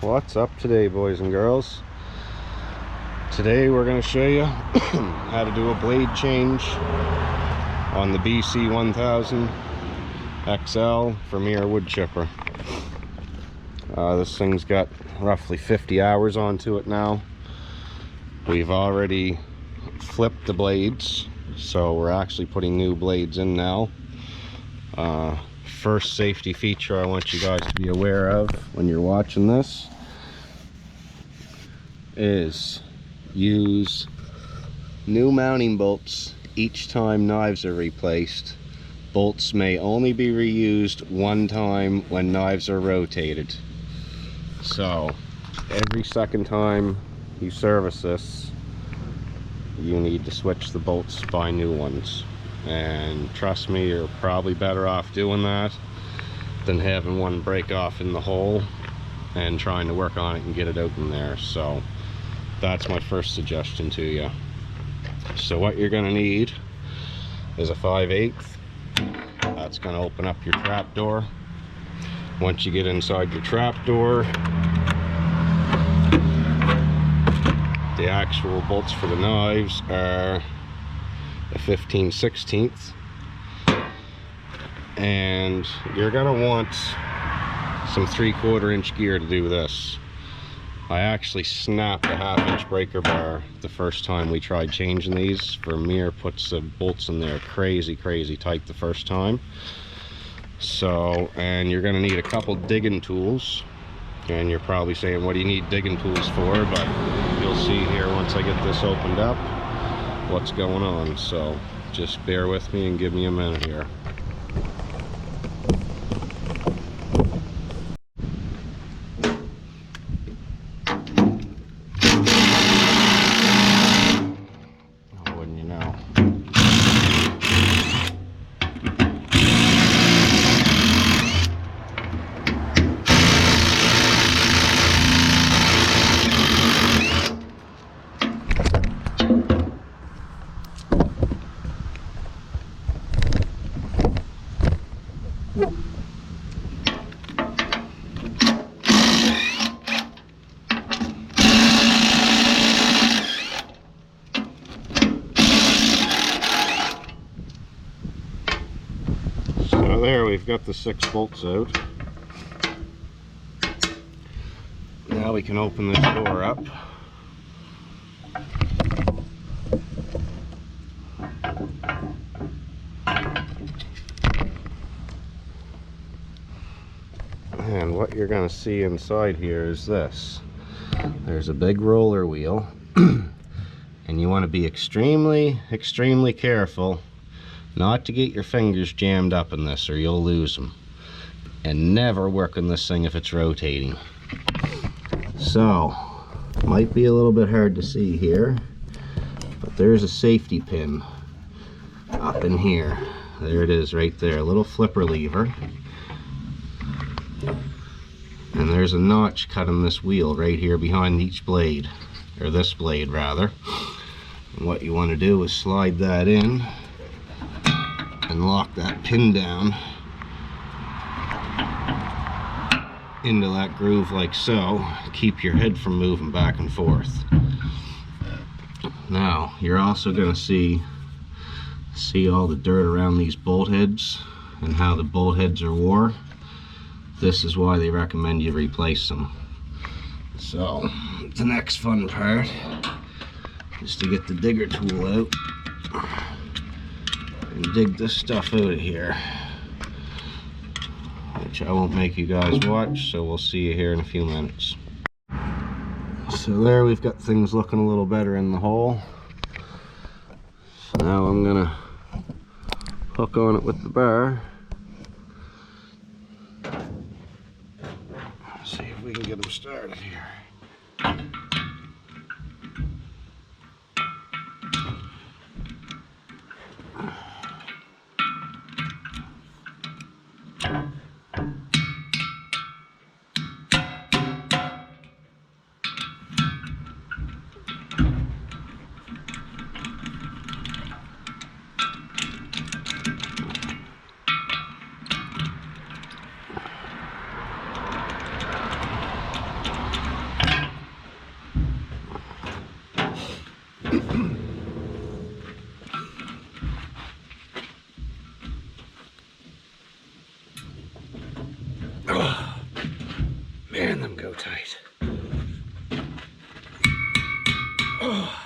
What's up today, boys and girls? Today we're going to show you how to do a blade change on the Bc1000 XL Vermeer wood chipper. This thing's got roughly 50 hours onto it now. We've already flipped the blades, so we're actually putting new blades in now. First safety feature I want you guys to be aware of when you're watching this is use new mounting bolts each time knives are replaced. Bolts may only be reused one time when knives are rotated. So every second time you service this, you need to switch the bolts, buy new ones. And trust me, you're probably better off doing that than having one break off in the hole and trying to work on it and get it out in there. So that's my first suggestion to you. So what you're going to need is a 5/8. That's going to open up your trap door. Once you get inside your trap door, the actual bolts for the knives are a 15/16, and you're gonna want some 3/4 inch gear to do this. I actually snapped a 1/2 inch breaker bar the first time we tried changing these. Vermeer puts the bolts in there crazy tight the first time. So, and you're gonna need a couple digging tools. And you're probably saying, what do you need digging tools for? But you'll see here once I get this opened up what's going on. So just bear with me and give me a minute here. Oh, wouldn't you know? So there, we've got the 6 bolts out. Now we can open this door up. And what you're going to see inside here is this. There's a big roller wheel, and you want to be extremely careful not to get your fingers jammed up in this, or you'll lose them. And never work on this thing if it's rotating. So, might be a little bit hard to see here, but there's a safety pin up in here. There it is right there, a little flipper lever. And there's a notch cut in this wheel right here behind each blade, or this blade rather. And what you want to do is slide that in and lock that pin down into that groove like so. Keep your head from moving back and forth. Now you're also going to see all the dirt around these bolt heads and how the bolt heads are wore. This is why they recommend you replace them. So the next fun part is to get the digger tool out and dig this stuff out of here, which I won't make you guys watch, so we'll see you here in a few minutes. So there, we've got things looking a little better in the hole. So now I'm gonna hook on it with the bar. See if we can get them started here. Man, them go tight. Oh.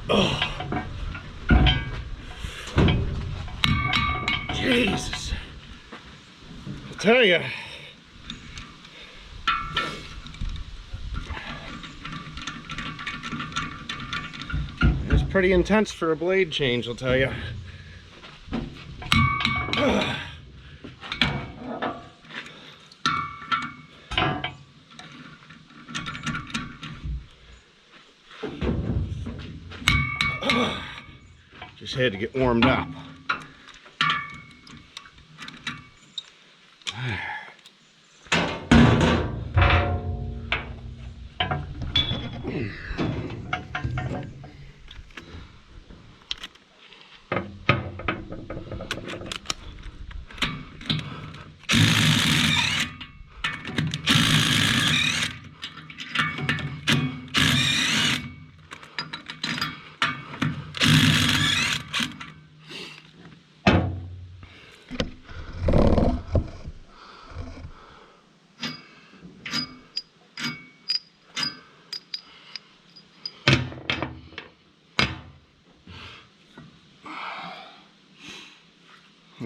Oh. Jesus. I'll tell you. It's pretty intense for a blade change, I'll tell you. Just had to get warmed up.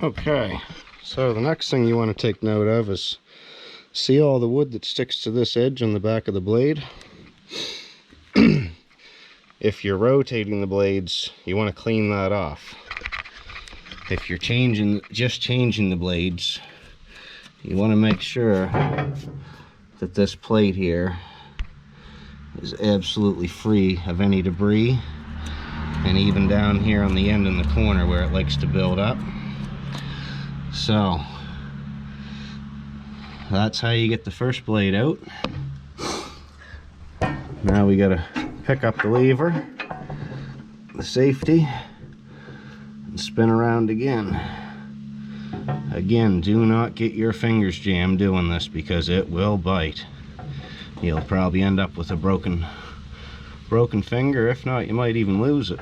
Okay, so the next thing you want to take note of is, see all the wood that sticks to this edge on the back of the blade? If you're rotating the blades, you want to clean that off. If you're just changing the blades, you want to make sure that this plate here is absolutely free of any debris, and even down here on the end in the corner where it likes to build up. So that's how you get the first blade out. Now we gotta pick up the lever, the safety, and spin around again. Again, do not get your fingers jammed doing this because it will bite. You'll probably end up with a broken finger. If not, you might even lose it.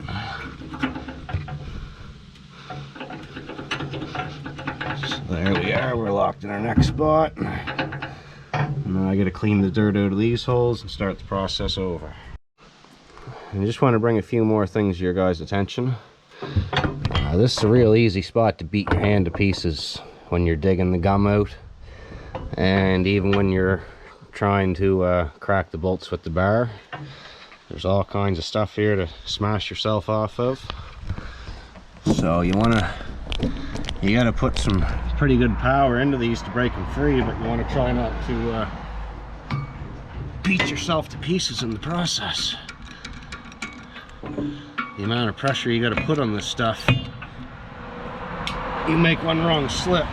There we are, we're locked in our next spot. Now I gotta clean the dirt out of these holes and start the process over. I just want to bring a few more things to your guys' attention. This is a real easy spot to beat your hand to pieces when you're digging the gum out, and even when you're trying to crack the bolts with the bar. There's all kinds of stuff here to smash yourself off of. So you gotta put some pretty good power into these to break them free, but you want to try not to beat yourself to pieces in the process. The amount of pressure you gotta put on this stuff, you make one wrong slip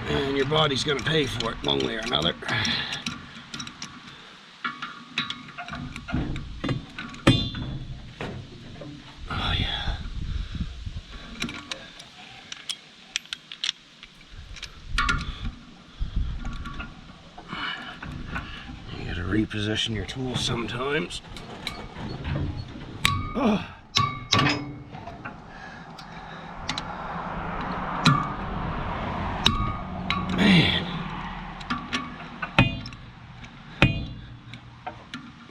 and your body's gonna pay for it one way or another. Oh yeah. You gotta reposition your tool sometimes. Oh. Man.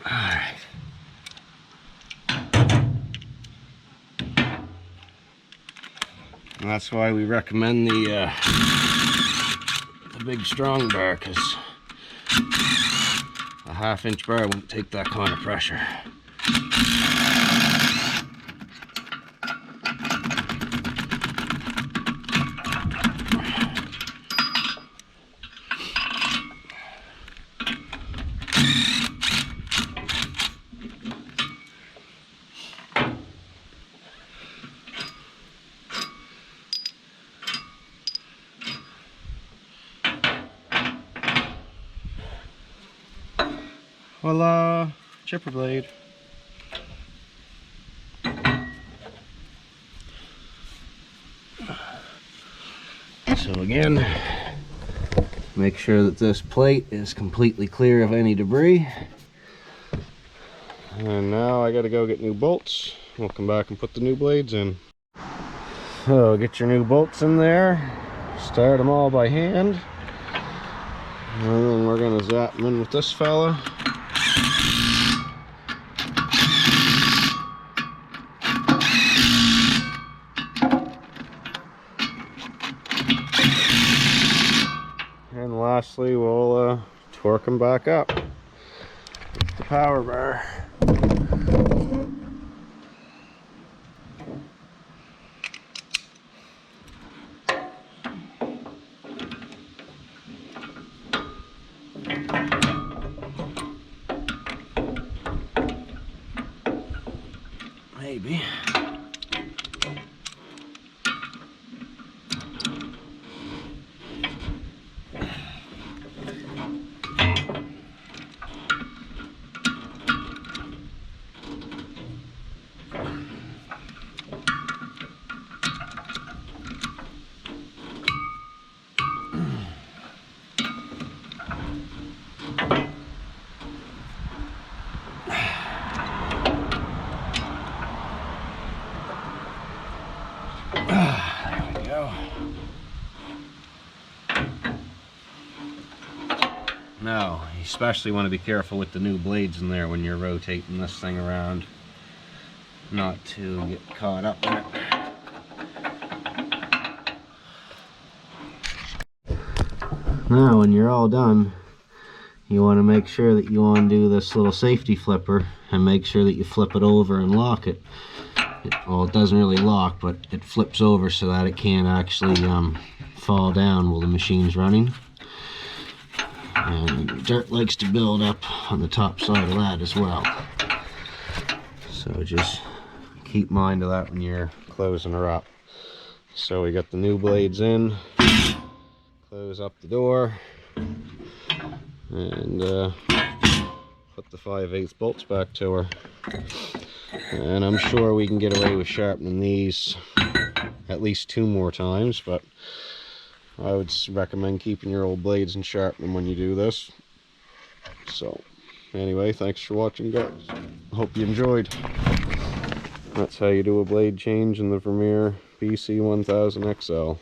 Alright. And that's why we recommend the big strong bar, because a 1/2 inch bar won't take that kind of pressure. Voila, chipper blade. So again, make sure that this plate is completely clear of any debris. And now I gotta go get new bolts. We'll come back and put the new blades in. So get your new bolts in there, start them all by hand, and then we're gonna zap them in with this fella. And lastly, we'll torque them back up with the power bar. Maybe. There we go. Now, you especially want to be careful with the new blades in there when you're rotating this thing around, not to get caught up in it. Now, when you're all done, you want to make sure that you undo this little safety flipper and make sure that you flip it over and lock it. Well, it doesn't really lock, but it flips over so that it can't actually fall down while the machine's running. And dirt likes to build up on the top side of that as well. So just keep mind of that when you're closing her up. So we got the new blades in, close up the door, and put the 5/8 bolts back to her. And I'm sure we can get away with sharpening these at least 2 more times, but I would recommend keeping your old blades and sharpening them when you do this. So anyway, thanks for watching, guys. Hope you enjoyed. That's how you do a blade change in the Vermeer BC1000 XL.